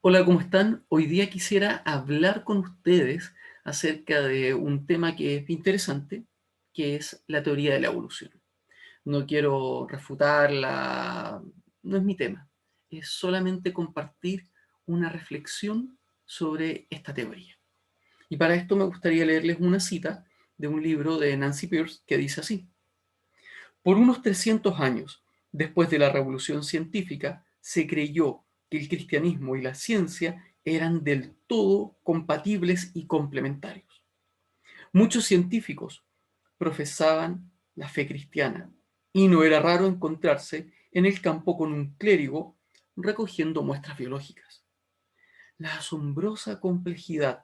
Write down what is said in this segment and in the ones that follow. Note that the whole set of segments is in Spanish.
Hola, ¿cómo están? Hoy día quisiera hablar con ustedes acerca de un tema que es interesante, que es la teoría de la evolución. No quiero refutarla, no es mi tema. Es solamente compartir una reflexión sobre esta teoría. Y para esto me gustaría leerles una cita de un libro de Nancy Pierce que dice así: por unos 300 años después de la revolución científica, se creyó que el cristianismo y la ciencia eran del todo compatibles y complementarios. Muchos científicos profesaban la fe cristiana y no era raro encontrarse en el campo con un clérigo recogiendo muestras biológicas. La asombrosa complejidad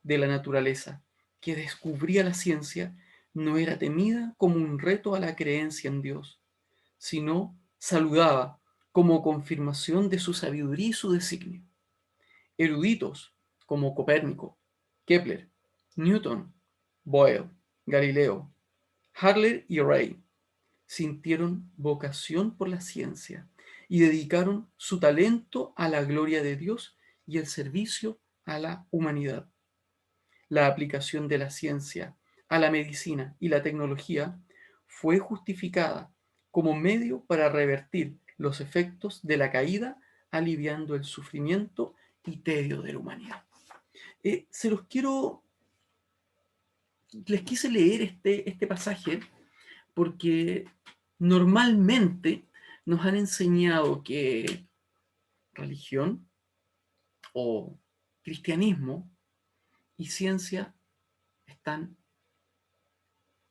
de la naturaleza que descubría la ciencia no era temida como un reto a la creencia en Dios, sino saludaba como confirmación de su sabiduría y su designio. Eruditos como Copérnico, Kepler, Newton, Boyle, Galileo, Hartley y Ray sintieron vocación por la ciencia y dedicaron su talento a la gloria de Dios y el servicio a la humanidad. La aplicación de la ciencia a la medicina y la tecnología fue justificada como medio para revertir los efectos de la caída, aliviando el sufrimiento y tedio de la humanidad. Se los quiero, les quise leer este pasaje porque normalmente nos han enseñado que religión o cristianismo y ciencia están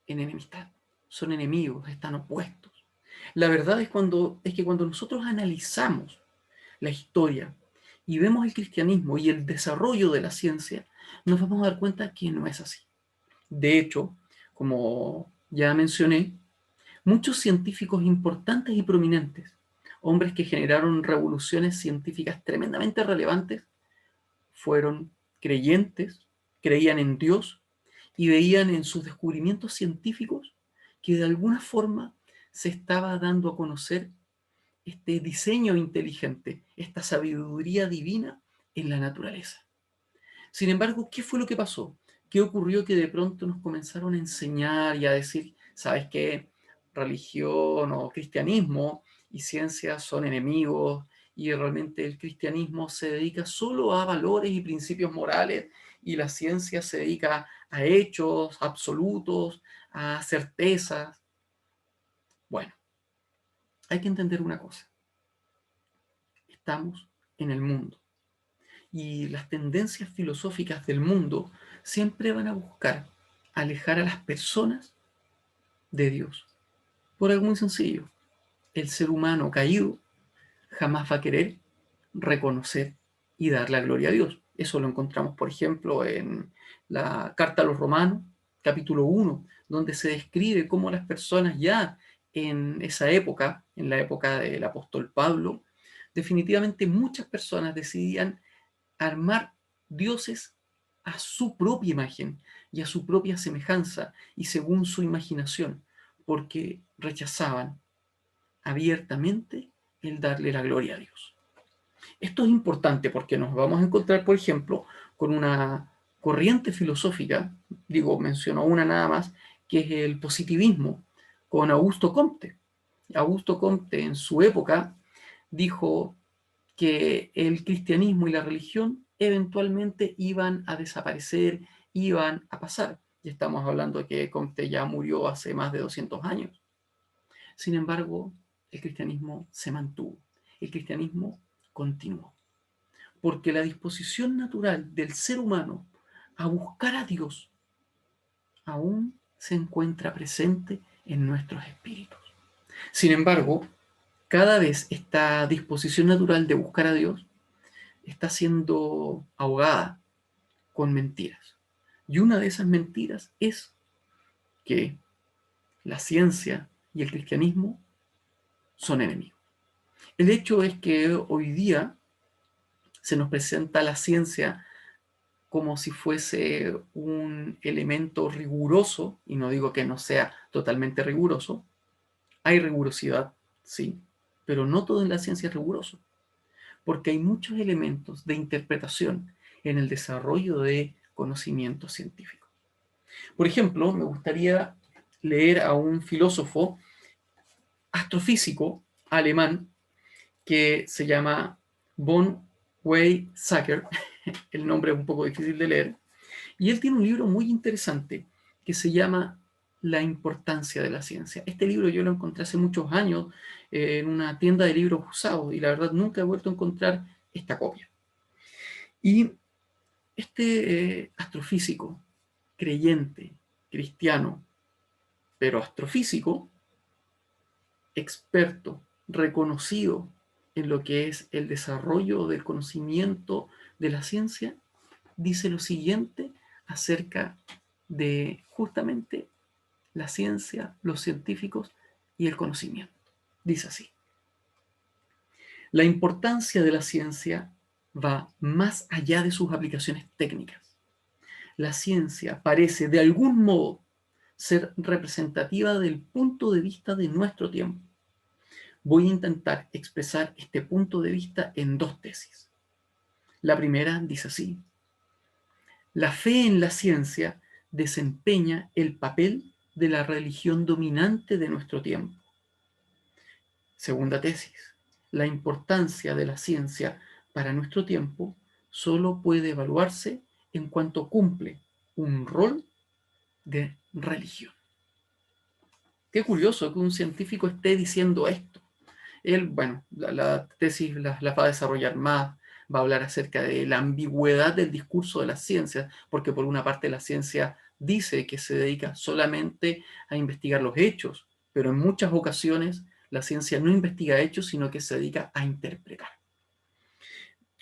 en enemistad, son enemigos, están opuestos. La verdad es que cuando nosotros analizamos la historia y vemos el cristianismo y el desarrollo de la ciencia, nos vamos a dar cuenta que no es así. De hecho, como ya mencioné, muchos científicos importantes y prominentes, hombres que generaron revoluciones científicas tremendamente relevantes, fueron creyentes, creían en Dios y veían en sus descubrimientos científicos que de alguna forma se estaba dando a conocer este diseño inteligente, esta sabiduría divina en la naturaleza. Sin embargo, ¿qué fue lo que pasó? ¿Qué ocurrió que de pronto nos comenzaron a enseñar y a decir, ¿sabes qué? Religión o cristianismo y ciencia son enemigos y realmente el cristianismo se dedica solo a valores y principios morales y la ciencia se dedica a hechos absolutos, a certezas. Bueno, hay que entender una cosa. Estamos en el mundo y las tendencias filosóficas del mundo siempre van a buscar alejar a las personas de Dios. Por algo muy sencillo, el ser humano caído jamás va a querer reconocer y dar la gloria a Dios. Eso lo encontramos, por ejemplo, en la Carta a los Romanos, capítulo 1, donde se describe cómo las personas ya en esa época, en la época del apóstol Pablo, definitivamente muchas personas decidían armar dioses a su propia imagen y a su propia semejanza y según su imaginación, porque rechazaban abiertamente el darle la gloria a Dios. Esto es importante porque nos vamos a encontrar, por ejemplo, con una corriente filosófica, digo, menciono una nada más, que es el positivismo, con Augusto Comte. Augusto Comte en su época dijo que el cristianismo y la religión eventualmente iban a desaparecer, iban a pasar. Y estamos hablando de que Comte ya murió hace más de 200 años. Sin embargo, el cristianismo se mantuvo, el cristianismo continuó, porque la disposición natural del ser humano a buscar a Dios aún se encuentra presente en nuestros espíritus. Sin embargo, cada vez esta disposición natural de buscar a Dios está siendo ahogada con mentiras. Y una de esas mentiras es que la ciencia y el cristianismo son enemigos. El hecho es que hoy día se nos presenta la ciencia como si fuese un elemento riguroso, y no digo que no sea totalmente riguroso, hay rigurosidad, sí, pero no todo en la ciencia es riguroso, porque hay muchos elementos de interpretación en el desarrollo de conocimiento científico. Por ejemplo, me gustaría leer a un filósofo astrofísico alemán que se llama von Weizsäcker, el nombre es un poco difícil de leer, y él tiene un libro muy interesante que se llama La importancia de la ciencia. Este libro yo lo encontré hace muchos años en una tienda de libros usados y la verdad nunca he vuelto a encontrar esta copia. Y este astrofísico, creyente, cristiano, pero astrofísico, experto, reconocido en lo que es el desarrollo del conocimiento de la ciencia, dice lo siguiente acerca de justamente la ciencia, los científicos y el conocimiento. Dice así: la importancia de la ciencia va más allá de sus aplicaciones técnicas. La ciencia parece de algún modo ser representativa del punto de vista de nuestro tiempo. Voy a intentar expresar este punto de vista en dos tesis. La primera dice así: la fe en la ciencia desempeña el papel de la religión dominante de nuestro tiempo. Segunda tesis: la importancia de la ciencia para nuestro tiempo solo puede evaluarse en cuanto cumple un rol de religión. Qué curioso que un científico esté diciendo esto. Él, bueno, la tesis la va a desarrollar más, va a hablar acerca de la ambigüedad del discurso de las ciencias, porque por una parte la ciencia dice que se dedica solamente a investigar los hechos, pero en muchas ocasiones la ciencia no investiga hechos, sino que se dedica a interpretar.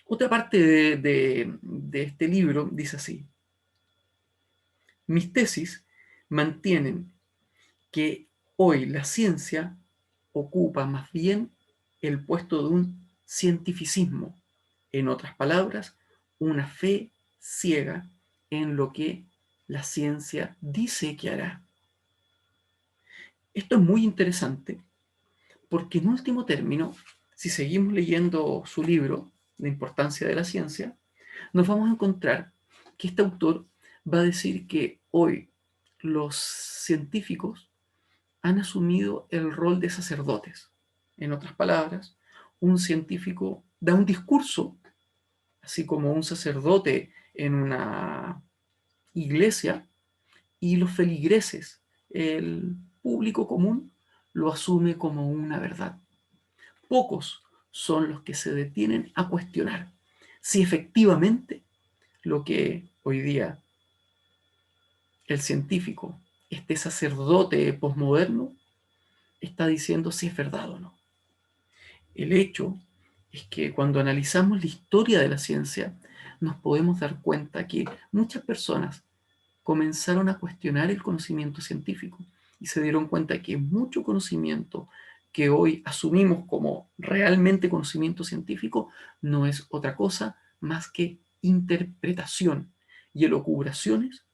Otra parte de este libro dice así: mis tesis mantienen que hoy la ciencia ocupa más bien el puesto de un cientificismo, en otras palabras, una fe ciega en lo que la ciencia dice que hará. Esto es muy interesante porque en último término, si seguimos leyendo su libro, La importancia de la ciencia, nos vamos a encontrar que este autor va a decir que hoy los científicos han asumido el rol de sacerdotes. En otras palabras, un científico da un discurso, así como un sacerdote en una iglesia, y los feligreses, el público común, lo asume como una verdad. Pocos son los que se detienen a cuestionar si efectivamente lo que hoy día el científico, este sacerdote posmoderno, está diciendo si es verdad o no. El hecho es que cuando analizamos la historia de la ciencia, nos podemos dar cuenta que muchas personas comenzaron a cuestionar el conocimiento científico y se dieron cuenta que mucho conocimiento que hoy asumimos como realmente conocimiento científico no es otra cosa más que interpretación y elucubraciones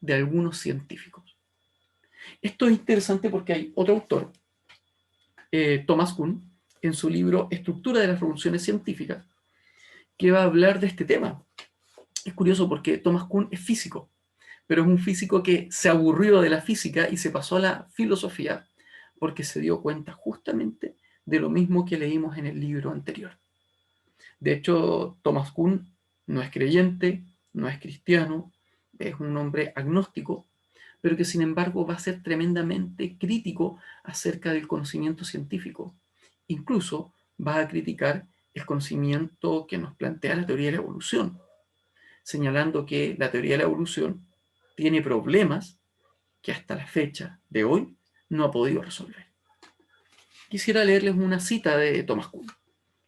de algunos científicos. Esto es interesante porque hay otro autor, Thomas Kuhn, en su libro Estructura de las revoluciones científicas, que va a hablar de este tema. Es curioso porque Thomas Kuhn es físico, pero es un físico que se aburrió de la física y se pasó a la filosofía porque se dio cuenta justamente de lo mismo que leímos en el libro anterior. De hecho, Thomas Kuhn no es creyente, no es cristiano, es un hombre agnóstico, pero que sin embargo va a ser tremendamente crítico acerca del conocimiento científico. Incluso va a criticar el conocimiento que nos plantea la teoría de la evolución, señalando que la teoría de la evolución tiene problemas que hasta la fecha de hoy no ha podido resolver. Quisiera leerles una cita de Thomas Kuhn.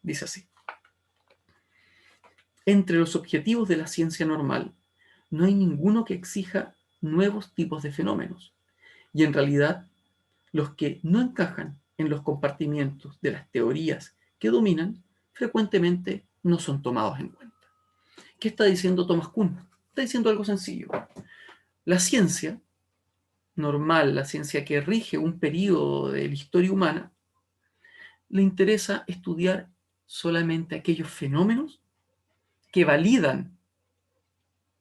Dice así: entre los objetivos de la ciencia normal no hay ninguno que exija nuevos tipos de fenómenos, y en realidad los que no encajan en los compartimientos de las teorías que dominan frecuentemente no son tomados en cuenta. ¿Qué está diciendo Thomas Kuhn? Está diciendo algo sencillo. La ciencia normal, la ciencia que rige un periodo de la historia humana, le interesa estudiar solamente aquellos fenómenos que validan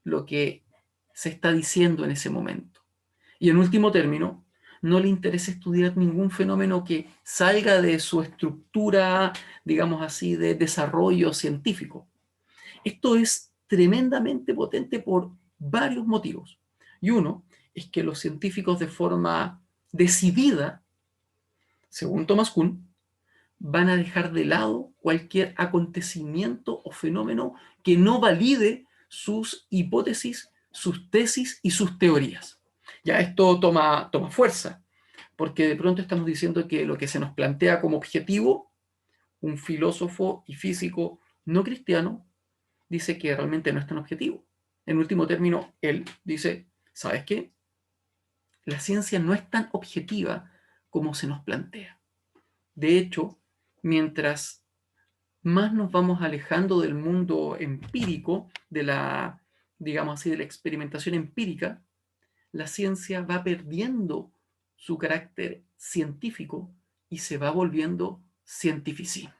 lo que se está diciendo en ese momento. Y en último término, no le interesa estudiar ningún fenómeno que salga de su estructura, digamos así, de desarrollo científico. Esto es tremendamente potente por varios motivos. Y uno es que los científicos de forma decidida, según Thomas Kuhn, van a dejar de lado cualquier acontecimiento o fenómeno que no valide sus hipótesis, sus tesis y sus teorías. Ya esto toma fuerza, porque de pronto estamos diciendo que lo que se nos plantea como objetivo, un filósofo y físico no cristiano dice que realmente no es tan objetivo. En último término, él dice, ¿sabes qué? La ciencia no es tan objetiva como se nos plantea. De hecho, mientras más nos vamos alejando del mundo empírico, de la, digamos así, de la experimentación empírica, la ciencia va perdiendo su carácter científico y se va volviendo cientificismo.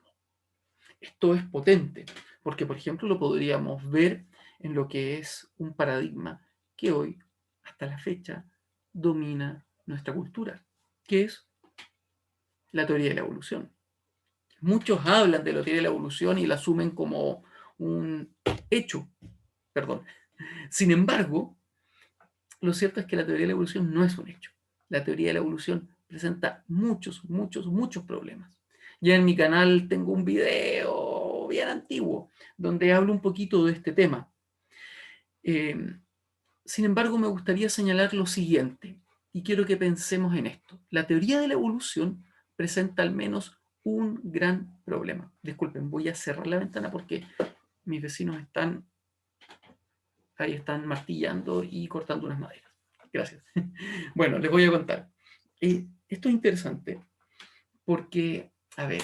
Esto es potente, porque por ejemplo lo podríamos ver en lo que es un paradigma que hoy, hasta la fecha, domina nuestra cultura, que es la teoría de la evolución. Muchos hablan de la teoría de la evolución y la asumen como un hecho, perdón. Sin embargo, lo cierto es que la teoría de la evolución no es un hecho. La teoría de la evolución presenta muchos problemas. Ya en mi canal tengo un video bien antiguo donde hablo un poquito de este tema. Sin embargo, me gustaría señalar lo siguiente, y quiero que pensemos en esto. La teoría de la evolución presenta al menos un gran problema. Disculpen, voy a cerrar la ventana porque mis vecinos están martillando y cortando unas maderas. Gracias. Bueno, les voy a contar. Esto es interesante porque, a ver,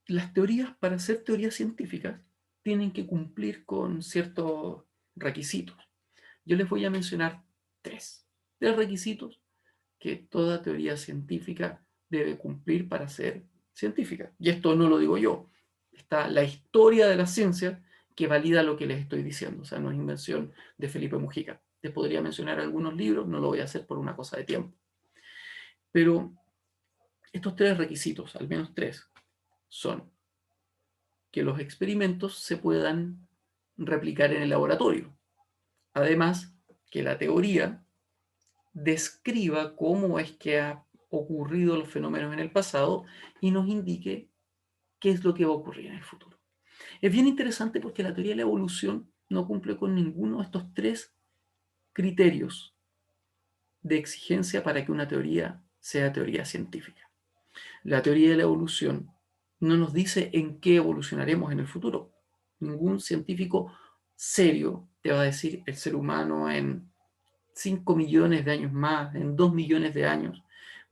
las teorías, para ser teorías científicas, tienen que cumplir con ciertos requisitos. Yo les voy a mencionar tres requisitos que toda teoría científica debe cumplir para ser científica. Y esto no lo digo yo, está la historia de la ciencia que valida lo que les estoy diciendo, o sea, no es invención de Felipe Mujica. Les podría mencionar algunos libros, no lo voy a hacer por una cosa de tiempo. Pero estos tres requisitos, al menos tres, son que los experimentos se puedan replicar en el laboratorio. Además, que la teoría describa cómo es que han ocurrido los fenómenos en el pasado y nos indique qué es lo que va a ocurrir en el futuro. Es bien interesante porque la teoría de la evolución no cumple con ninguno de estos tres criterios de exigencia para que una teoría sea teoría científica. La teoría de la evolución no nos dice en qué evolucionaremos en el futuro. Ningún científico serio te va a decir el ser humano en 5 millones de años más, en 2 millones de años,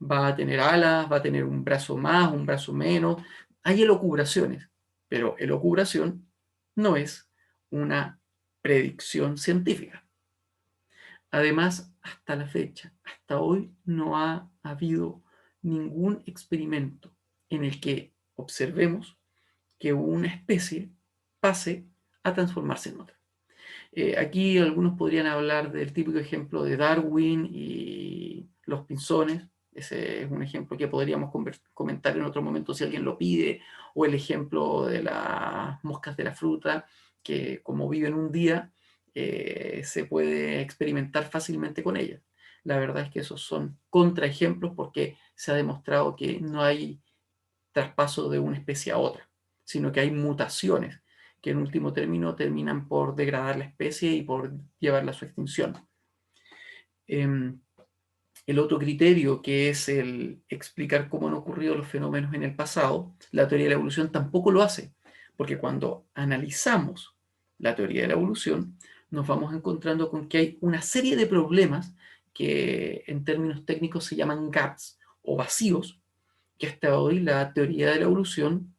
va a tener alas, va a tener un brazo más, un brazo menos. Hay elucubraciones, pero elucubración no es una predicción científica. Además, hasta la fecha, hasta hoy, no ha habido ningún experimento en el que observemos que una especie pase a transformarse en otra. Aquí algunos podrían hablar del típico ejemplo de Darwin y los pinzones. Ese es un ejemplo que podríamos comentar en otro momento si alguien lo pide, o el ejemplo de las moscas de la fruta, que como viven un día, se puede experimentar fácilmente con ellas. La verdad es que esos son contraejemplos porque se ha demostrado que no hay traspaso de una especie a otra, sino que hay mutaciones que en último término terminan por degradar la especie y por llevarla a su extinción. El otro criterio, que es el explicar cómo han ocurrido los fenómenos en el pasado, la teoría de la evolución tampoco lo hace, porque cuando analizamos la teoría de la evolución, nos vamos encontrando con que hay una serie de problemas que en términos técnicos se llaman gaps o vacíos, que hasta hoy la teoría de la evolución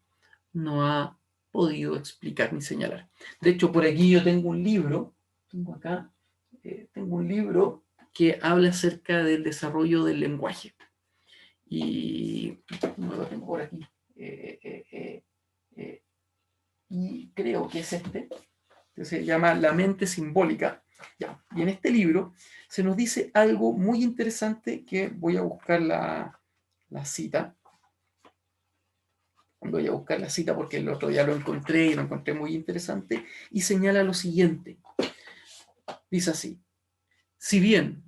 no ha podido explicar ni señalar. De hecho, por aquí yo tengo un libro, tengo un libro que habla acerca del desarrollo del lenguaje. Y no lo tengo por aquí. y creo que es este, que se llama La mente simbólica. Ya. Y en este libro se nos dice algo muy interesante que voy a buscar la cita. Voy a buscar la cita porque el otro día lo encontré y lo encontré muy interesante y señala lo siguiente. Dice así: si bien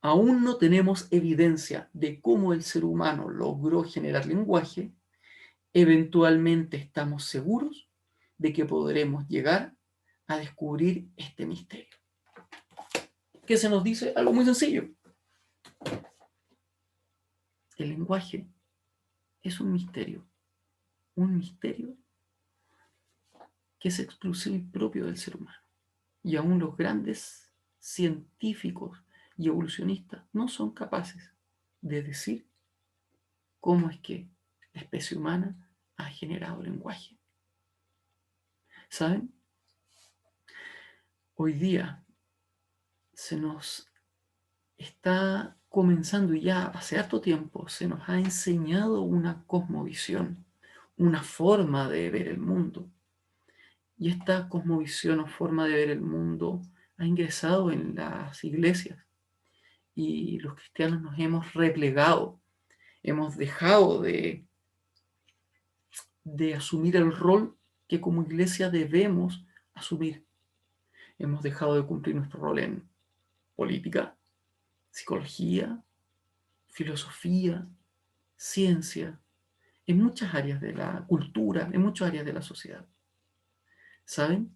aún no tenemos evidencia de cómo el ser humano logró generar lenguaje, eventualmente estamos seguros de que podremos llegar a descubrir este misterio. ¿Qué se nos dice? Algo muy sencillo. El lenguaje es un misterio que es exclusivo y propio del ser humano. Y aún los grandes científicos y evolucionistas no son capaces de decir cómo es que la especie humana ha generado lenguaje. ¿Saben? Hoy día se nos está comenzando, y ya hace harto tiempo se nos ha enseñado una cosmovisión, una forma de ver el mundo. Y esta cosmovisión o forma de ver el mundo ha ingresado en las iglesias y los cristianos nos hemos replegado, hemos dejado de asumir el rol que como iglesia debemos asumir. Hemos dejado de cumplir nuestro rol en política, psicología, filosofía, ciencia, en muchas áreas de la cultura, en muchas áreas de la sociedad. ¿Saben?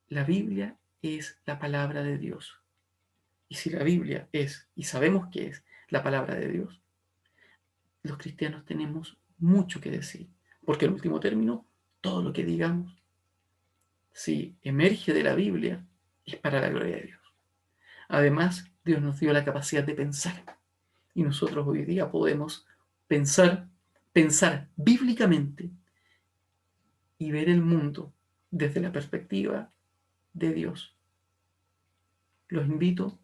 La Biblia es la palabra de Dios. Y si la Biblia es, y sabemos que es, la palabra de Dios, los cristianos tenemos mucho que decir. Porque en último término, todo lo que digamos, si emerge de la Biblia, es para la gloria de Dios. Además, Dios nos dio la capacidad de pensar. Y nosotros hoy día podemos pensar bíblicamente y ver el mundo desde la perspectiva de Dios. Los invito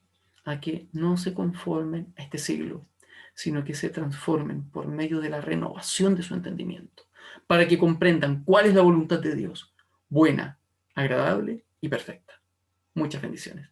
a que no se conformen a este siglo, sino que se transformen por medio de la renovación de su entendimiento, para que comprendan cuál es la voluntad de Dios, buena, agradable y perfecta. Muchas bendiciones.